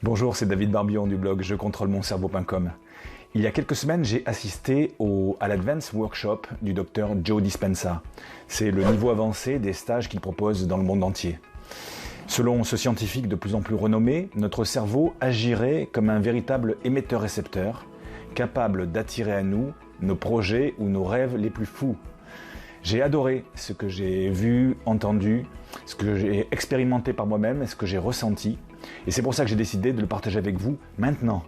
Bonjour, c'est David Barbillon du blog jecontrôlemoncerveau.com. Il y a quelques semaines, j'ai assisté à l'Advance Workshop du docteur Joe Dispenza. C'est le niveau avancé des stages qu'il propose dans le monde entier. Selon ce scientifique de plus en plus renommé, notre cerveau agirait comme un véritable émetteur-récepteur, capable d'attirer à nous nos projets ou nos rêves les plus fous. J'ai adoré ce que j'ai vu, entendu, ce que j'ai expérimenté par moi-même et ce que j'ai ressenti. Et c'est pour ça que j'ai décidé de le partager avec vous maintenant.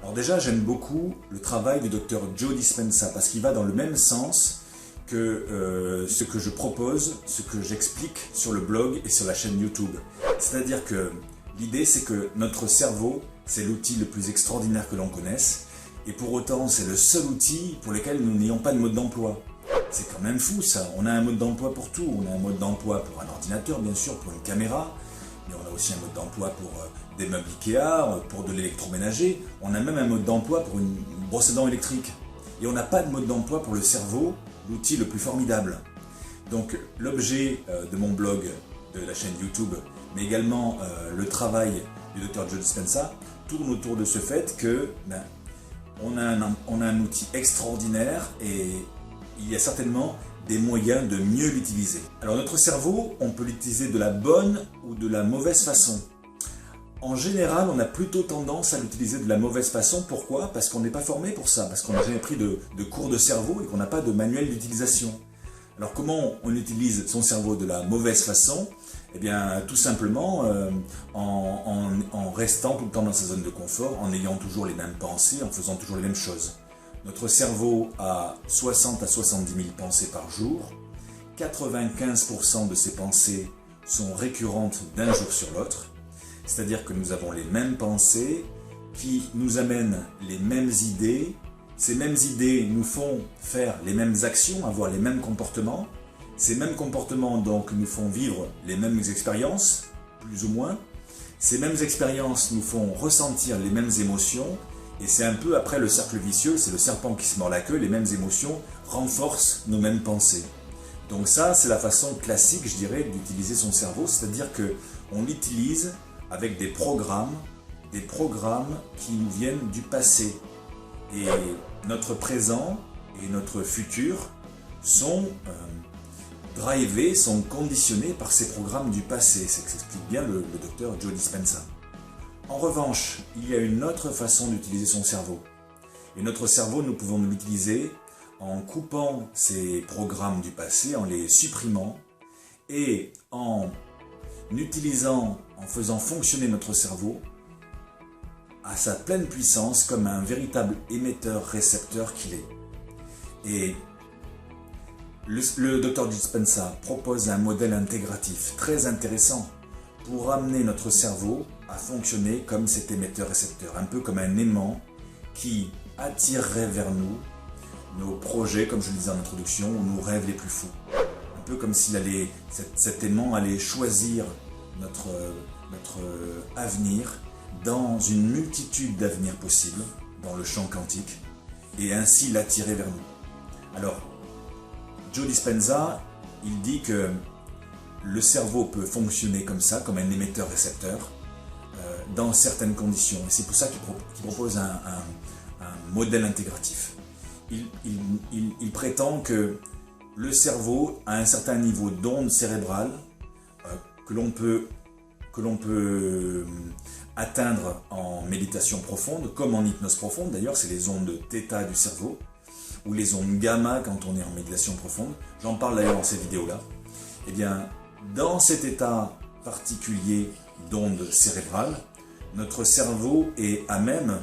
Alors déjà, j'aime beaucoup le travail du docteur Joe Dispenza parce qu'il va dans le même sens que ce que je propose, ce que j'explique sur le blog et sur la chaîne YouTube. C'est-à-dire que l'idée, c'est que notre cerveau, c'est l'outil le plus extraordinaire que l'on connaisse. Et pour autant, c'est le seul outil pour lequel nous n'ayons pas de mode d'emploi. C'est quand même fou ça, on a un mode d'emploi pour tout. On a un mode d'emploi pour un ordinateur, bien sûr, pour une caméra. Mais on a aussi un mode d'emploi pour des meubles Ikea, pour de l'électroménager. On a même un mode d'emploi pour une brosse à dents électrique. Et on n'a pas de mode d'emploi pour le cerveau, l'outil le plus formidable. Donc l'objet de mon blog, de la chaîne YouTube, mais également le travail du Dr Joe Dispenza, tourne autour de ce fait que on a un outil extraordinaire et il y a certainement des moyens de mieux l'utiliser. Alors notre cerveau, on peut l'utiliser de la bonne ou de la mauvaise façon. En général, on a plutôt tendance à l'utiliser de la mauvaise façon. Pourquoi? Parce qu'on n'est pas formé pour ça, parce qu'on n'a jamais pris de cours de cerveau et qu'on n'a pas de manuel d'utilisation. Alors comment on utilise son cerveau de la mauvaise façon? Eh bien tout simplement en restant tout le temps dans sa zone de confort, en ayant toujours les mêmes pensées, en faisant toujours les mêmes choses. Notre cerveau a 60 à 70 000 pensées par jour. 95% de ces pensées sont récurrentes d'un jour sur l'autre. C'est-à-dire que nous avons les mêmes pensées qui nous amènent les mêmes idées. Ces mêmes idées nous font faire les mêmes actions, avoir les mêmes comportements. Ces mêmes comportements donc nous font vivre les mêmes expériences, plus ou moins. Ces mêmes expériences nous font ressentir les mêmes émotions. Et c'est un peu après le cercle vicieux, c'est le serpent qui se mord la queue, les mêmes émotions renforcent nos mêmes pensées. Donc ça, c'est la façon classique, je dirais, d'utiliser son cerveau, c'est-à-dire qu'on l'utilise avec des programmes qui nous viennent du passé. Et notre présent et notre futur sont drivés, sont conditionnés par ces programmes du passé. C'est ce qu'explique bien le docteur Joe Dispenza. En revanche, il y a une autre façon d'utiliser son cerveau. Et notre cerveau, nous pouvons l'utiliser en coupant ces programmes du passé, en les supprimant et en utilisant, en faisant fonctionner notre cerveau à sa pleine puissance comme un véritable émetteur-récepteur qu'il est. Et le Dr Dispenza propose un modèle intégratif très intéressant pour amener notre cerveau à fonctionner comme cet émetteur-récepteur, un peu comme un aimant qui attirerait vers nous nos projets, comme je le disais en introduction, ou nos rêves les plus fous. Un peu comme si cet aimant allait choisir notre avenir dans une multitude d'avenirs possibles, dans le champ quantique, et ainsi l'attirer vers nous. Alors, Joe Dispenza, il dit que le cerveau peut fonctionner comme ça, comme un émetteur-récepteur, dans certaines conditions. Et c'est pour ça qu'il propose un modèle intégratif. Il prétend que le cerveau a un certain niveau d'onde cérébrale que l'on peut atteindre en méditation profonde, comme en hypnose profonde. D'ailleurs, c'est les ondes θ du cerveau, ou les ondes gamma quand on est en méditation profonde. J'en parle d'ailleurs dans ces vidéos-là. Eh bien, dans cet état particulier d'onde cérébrale, notre cerveau est à même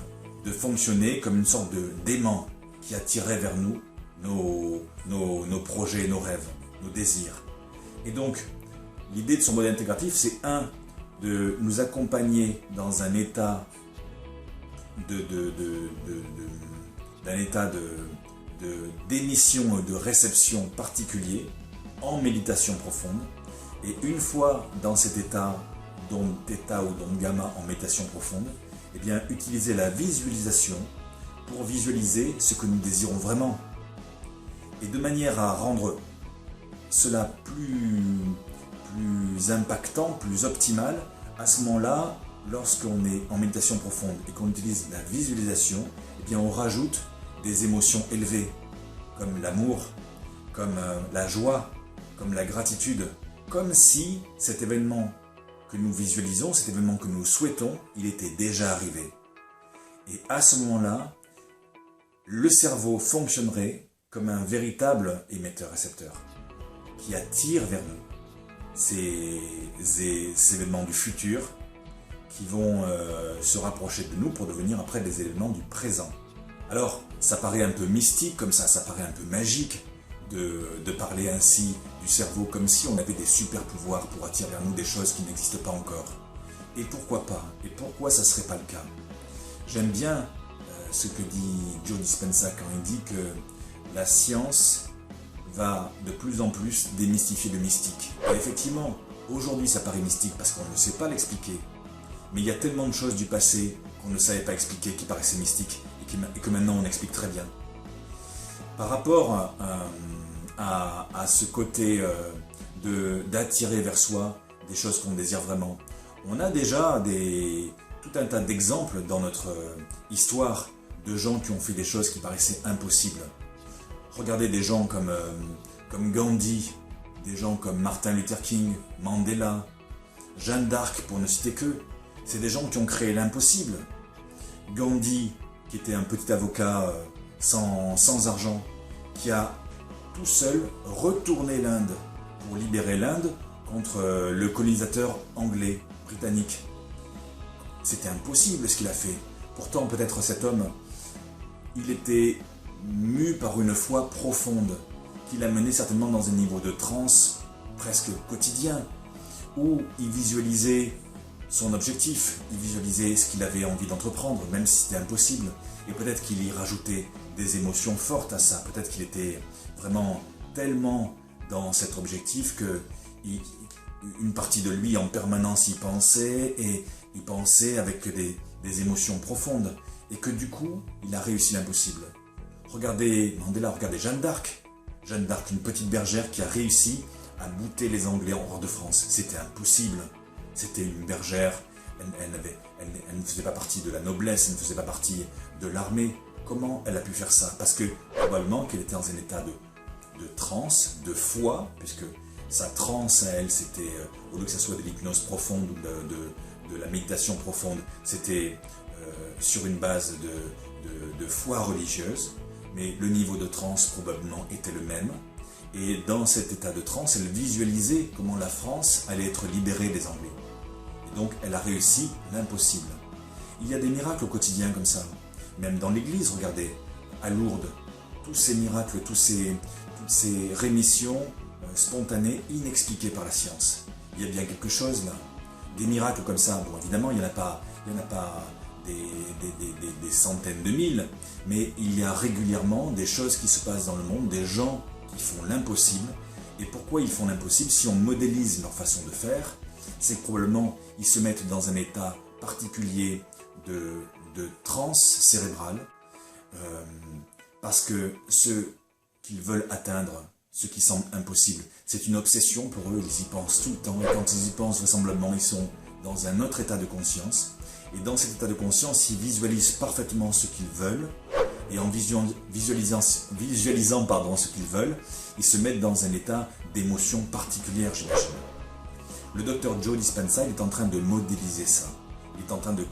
de fonctionner comme une sorte d'aimant qui attirerait vers nous nos projets, nos rêves, nos désirs. Et donc, l'idée de son modèle intégratif, c'est de nous accompagner dans un état d'émission et de réception particulier en méditation profonde. Et une fois dans cet état d'onde θ ou d'onde gamma en méditation profonde, eh bien, utiliser la visualisation pour visualiser ce que nous désirons vraiment. Et de manière à rendre cela plus impactant, plus optimal, à ce moment-là, lorsqu'on est en méditation profonde et qu'on utilise la visualisation, eh bien on rajoute des émotions élevées, comme l'amour, comme la joie, comme la gratitude, comme si cet événement que nous visualisons, cet événement que nous souhaitons, il était déjà arrivé. Et à ce moment-là, le cerveau fonctionnerait comme un véritable émetteur-récepteur qui attire vers nous ces événements du futur qui vont se rapprocher de nous pour devenir après des événements du présent. Alors, ça paraît un peu mystique comme ça paraît un peu magique de parler ainsi du cerveau comme si on avait des super pouvoirs pour attirer vers nous des choses qui n'existent pas encore. Et pourquoi pas? Et pourquoi ça ne serait pas le cas? J'aime bien ce que dit Joe Dispenza quand il dit que la science va de plus en plus démystifier le mystique. Et effectivement, aujourd'hui ça paraît mystique parce qu'on ne sait pas l'expliquer. Mais il y a tellement de choses du passé qu'on ne savait pas expliquer qui paraissaient mystiques et que maintenant on explique très bien. Par rapport à ce côté d'attirer vers soi des choses qu'on désire vraiment, on a déjà tout un tas d'exemples dans notre histoire de gens qui ont fait des choses qui paraissaient impossibles. Regardez des gens comme Gandhi, des gens comme Martin Luther King, Mandela, Jeanne d'Arc pour ne citer qu'eux. C'est des gens qui ont créé l'impossible. Gandhi, qui était un petit avocat sans argent, qui a tout seul retourné l'Inde pour libérer l'Inde contre le colonisateur anglais, britannique. C'était impossible ce qu'il a fait. Pourtant, peut-être cet homme, il était mu par une foi profonde, qui l'a mené certainement dans un niveau de transe presque quotidien, où il visualisait son objectif, il visualisait ce qu'il avait envie d'entreprendre, même si c'était impossible. Et peut-être qu'il y rajoutait des émotions fortes à ça, peut-être qu'il était vraiment tellement dans cet objectif que une partie de lui en permanence y pensait, et il pensait avec des émotions profondes, et que du coup, il a réussi l'impossible. Regardez Mandela, regardez Jeanne d'Arc. Jeanne d'Arc, une petite bergère qui a réussi à bouter les Anglais hors de France. C'était impossible. C'était une bergère, elle ne faisait pas partie de la noblesse, elle ne faisait pas partie de l'armée. Comment elle a pu faire ça? Parce que probablement qu'elle était dans un état de transe, de foi, puisque sa transe à elle, c'était, au lieu que ce soit de l'hypnose profonde ou de la méditation profonde, c'était sur une base de foi religieuse, mais le niveau de transe probablement était le même. Et dans cet état de transe, elle visualisait comment la France allait être libérée des Anglais. Et donc, elle a réussi l'impossible. Il y a des miracles au quotidien comme ça. Même dans l'église, regardez, à Lourdes, tous ces miracles, toutes ces rémissions spontanées, inexpliquées par la science. Il y a bien quelque chose là. Des miracles comme ça, bon, évidemment, il n'y en a pas des centaines de mille, mais il y a régulièrement des choses qui se passent dans le monde, des gens qui font l'impossible. Et pourquoi ils font l'impossible? Si on modélise leur façon de faire, c'est que probablement ils se mettent dans un état particulier de transe cérébrale, parce que ce qu'ils veulent atteindre, ce qui semble impossible, c'est une obsession pour eux, ils y pensent tout le temps, et quand ils y pensent, vraisemblablement, ils sont dans un autre état de conscience. Et dans cet état de conscience, ils visualisent parfaitement ce qu'ils veulent, et en visualisant ce qu'ils veulent, ils se mettent dans un état d'émotion particulière, j'imagine. Le docteur Joe Dispenza, il est en train de modéliser ça. Il est en train de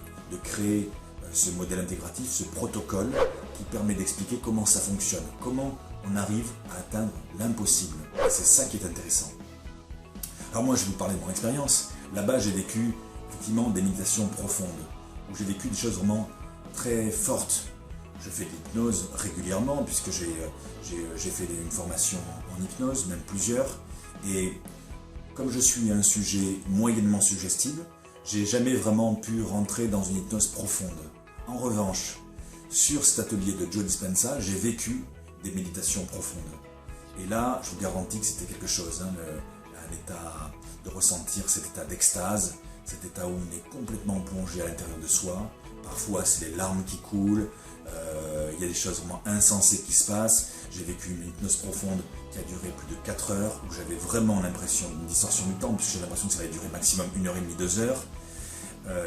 créer ce modèle intégratif, ce protocole qui permet d'expliquer comment ça fonctionne, comment on arrive à atteindre l'impossible. C'est ça qui est intéressant. Alors moi, je vais vous parler de mon expérience. Là-bas, j'ai vécu effectivement des méditations profondes, où j'ai vécu des choses vraiment très fortes. Je fais de l'hypnose régulièrement, puisque j'ai fait une formation en hypnose, même plusieurs. Et comme je suis un sujet moyennement suggestible, j'ai jamais vraiment pu rentrer dans une hypnose profonde. En revanche, sur cet atelier de Joe Dispenza, j'ai vécu des méditations profondes. Et là, je vous garantis que c'était quelque chose, un état de ressentir cet état d'extase, cet état où on est complètement plongé à l'intérieur de soi, parfois c'est les larmes qui coulent, il y a des choses vraiment insensées qui se passent. J'ai vécu une hypnose profonde qui a duré plus de 4 heures, où j'avais vraiment l'impression d'une distorsion du temps, puisque j'ai l'impression que ça allait durer maximum 1h30, 2 heures.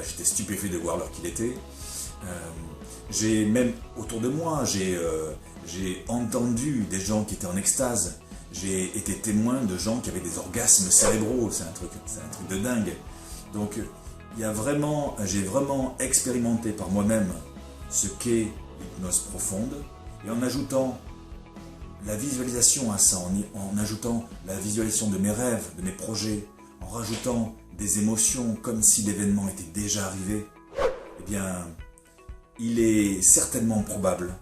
J'étais stupéfait de voir l'heure qu'il était. J'ai même autour de moi, j'ai entendu des gens qui étaient en extase. J'ai été témoin de gens qui avaient des orgasmes cérébraux. C'est un truc de dingue. Donc j'ai vraiment expérimenté par moi-même ce qu'est l'hypnose profonde, et en ajoutant la visualisation à ça, en ajoutant la visualisation de mes rêves, de mes projets, en rajoutant des émotions comme si l'événement était déjà arrivé, eh bien, il est certainement probable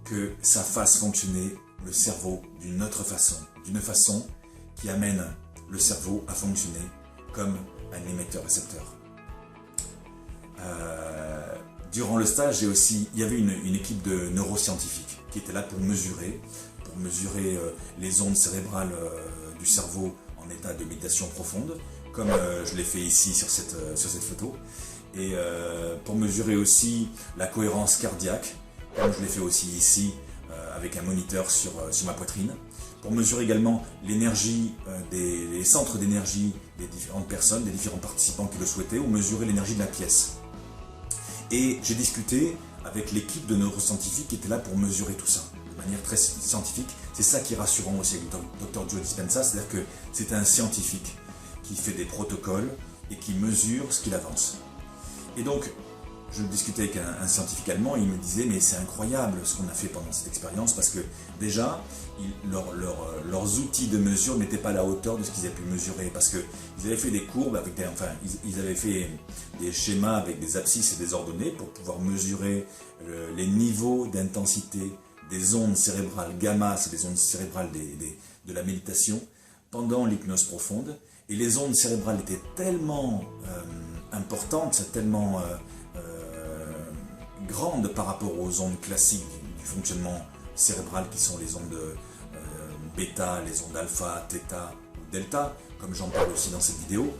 que ça fasse fonctionner le cerveau d'une autre façon, d'une façon qui amène le cerveau à fonctionner comme un émetteur-récepteur. Durant le stage, il y avait une équipe de neuroscientifiques qui était là pour mesurer les ondes cérébrales du cerveau en état de méditation profonde, comme je l'ai fait ici sur cette photo, et pour mesurer aussi la cohérence cardiaque, comme je l'ai fait aussi ici avec un moniteur sur ma poitrine, pour mesurer également l'énergie, les centres d'énergie des différentes personnes, des différents participants qui le souhaitaient, ou mesurer l'énergie de la pièce. Et j'ai discuté avec l'équipe de neuroscientifiques qui était là pour mesurer tout ça, de manière très scientifique. C'est ça qui est rassurant aussi avec le Dr Joe Dispenza, c'est-à-dire que c'est un scientifique qui fait des protocoles et qui mesure ce qu'il avance. Et donc, je discutais avec un scientifique allemand et il me disait mais c'est incroyable ce qu'on a fait pendant cette expérience, parce que déjà leurs outils de mesure n'étaient pas à la hauteur de ce qu'ils avaient pu mesurer, parce qu'ils avaient fait des courbes avec ils avaient fait des schémas avec des abscisses et des ordonnées pour pouvoir mesurer les niveaux d'intensité des ondes cérébrales gamma, c'est les ondes cérébrales de la méditation pendant l'hypnose profonde, et les ondes cérébrales étaient tellement importantes, tellement grande par rapport aux ondes classiques du fonctionnement cérébral qui sont les ondes bêta, les ondes alpha, theta ou delta, comme j'en parle aussi dans cette vidéo,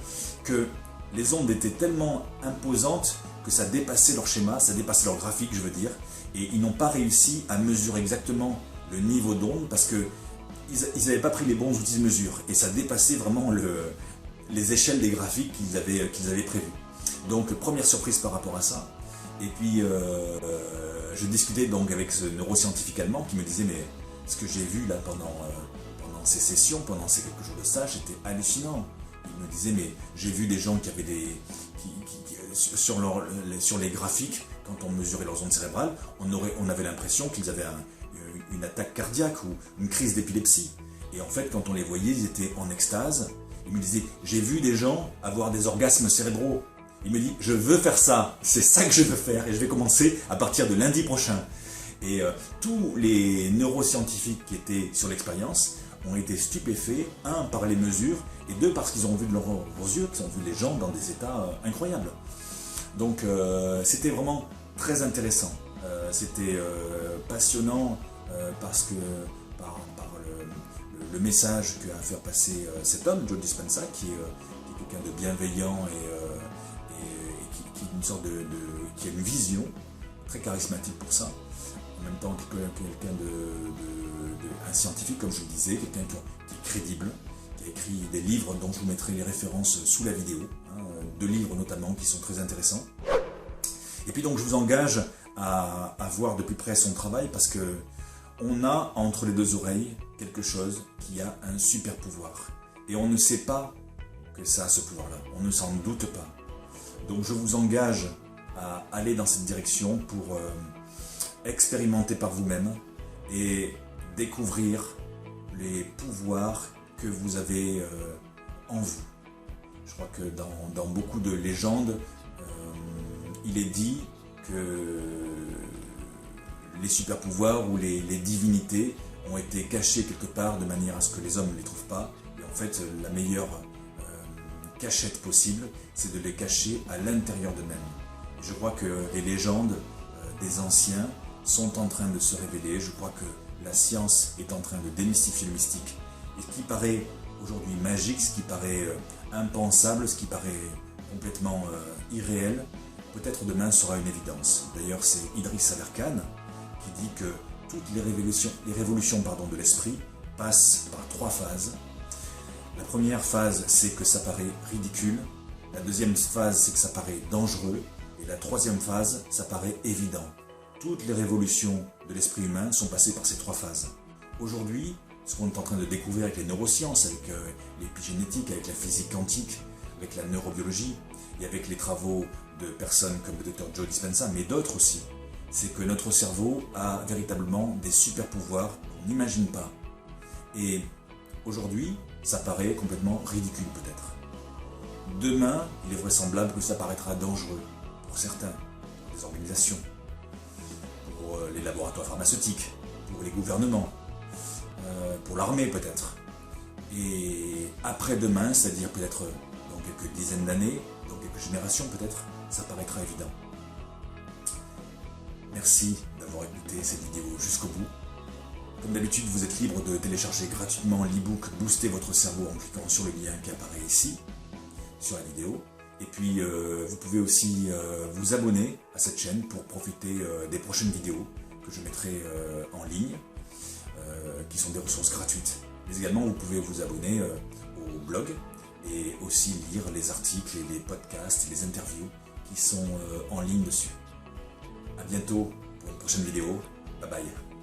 que les ondes étaient tellement imposantes que ça dépassait leur schéma, ça dépassait leur graphique, je veux dire, et ils n'ont pas réussi à mesurer exactement le niveau d'onde parce que ils n'avaient pas pris les bons outils de mesure, et ça dépassait vraiment les échelles des graphiques qu'ils avaient prévues. Donc première surprise par rapport à ça. Et puis, je discutais donc avec ce neuroscientifique allemand qui me disait mais ce que j'ai vu là pendant ces sessions, pendant ces quelques jours de stage, c'était hallucinant. Il me disait mais j'ai vu des gens qui avaient sur les graphiques, quand on mesurait leurs ondes cérébrales, on avait l'impression qu'ils avaient une attaque cardiaque ou une crise d'épilepsie. Et en fait, quand on les voyait, ils étaient en extase. Il me disait j'ai vu des gens avoir des orgasmes cérébraux. Il me dit, je veux faire ça, c'est ça que je veux faire, et je vais commencer à partir de lundi prochain. Et tous les neuroscientifiques qui étaient sur l'expérience ont été stupéfaits, un, par les mesures, et deux, parce qu'ils ont vu de leurs yeux, qu'ils ont vu les gens dans des états incroyables. Donc c'était vraiment très intéressant. C'était passionnant parce que par le message qu'a fait passer cet homme, Joe Dispenza, qui est quelqu'un de bienveillant et qui a une vision très charismatique pour ça, en même temps quelqu'un un scientifique, comme je le disais, quelqu'un qui est crédible, qui a écrit des livres dont je vous mettrai les références sous la vidéo, 2 livres notamment qui sont très intéressants. Et puis donc je vous engage à voir de plus près son travail, parce que on a entre les 2 oreilles quelque chose qui a un super pouvoir, et on ne sait pas que ça a ce pouvoir-là, on ne s'en doute pas. Donc je vous engage à aller dans cette direction pour expérimenter par vous-même et découvrir les pouvoirs que vous avez en vous. Je crois que dans beaucoup de légendes, il est dit que les super-pouvoirs ou les divinités ont été cachés quelque part de manière à ce que les hommes ne les trouvent pas. Et en fait, la meilleure cachette possible, c'est de les cacher à l'intérieur d'eux-mêmes. Je crois que les légendes des anciens sont en train de se révéler. Je crois que la science est en train de démystifier le mystique. Et ce qui paraît aujourd'hui magique, ce qui paraît impensable, ce qui paraît complètement irréel, peut-être demain sera une évidence. D'ailleurs, c'est Idriss Aberkan qui dit que toutes les révolutions de l'esprit passent par 3 phases. La première phase, c'est que ça paraît ridicule. La deuxième phase, c'est que ça paraît dangereux. Et la troisième phase, ça paraît évident. Toutes les révolutions de l'esprit humain sont passées par ces 3 phases. Aujourd'hui, ce qu'on est en train de découvrir avec les neurosciences, avec l'épigénétique, avec la physique quantique, avec la neurobiologie, et avec les travaux de personnes comme le Dr Joe Dispenza, mais d'autres aussi, c'est que notre cerveau a véritablement des super pouvoirs qu'on n'imagine pas. Et aujourd'hui, ça paraît complètement ridicule peut-être. Demain, il est vraisemblable que ça paraîtra dangereux pour certains, pour les organisations, pour les laboratoires pharmaceutiques, pour les gouvernements, pour l'armée peut-être. Et après-demain, c'est-à-dire peut-être dans quelques dizaines d'années, dans quelques générations peut-être, ça paraîtra évident. Merci d'avoir écouté cette vidéo jusqu'au bout. Comme d'habitude, vous êtes libre de télécharger gratuitement l'e-book Booster votre cerveau en cliquant sur le lien qui apparaît ici, sur la vidéo. Et puis, vous pouvez aussi vous abonner à cette chaîne pour profiter des prochaines vidéos que je mettrai en ligne, qui sont des ressources gratuites. Mais également, vous pouvez vous abonner au blog et aussi lire les articles et les podcasts et les interviews qui sont en ligne dessus. A bientôt pour une prochaine vidéo. Bye bye.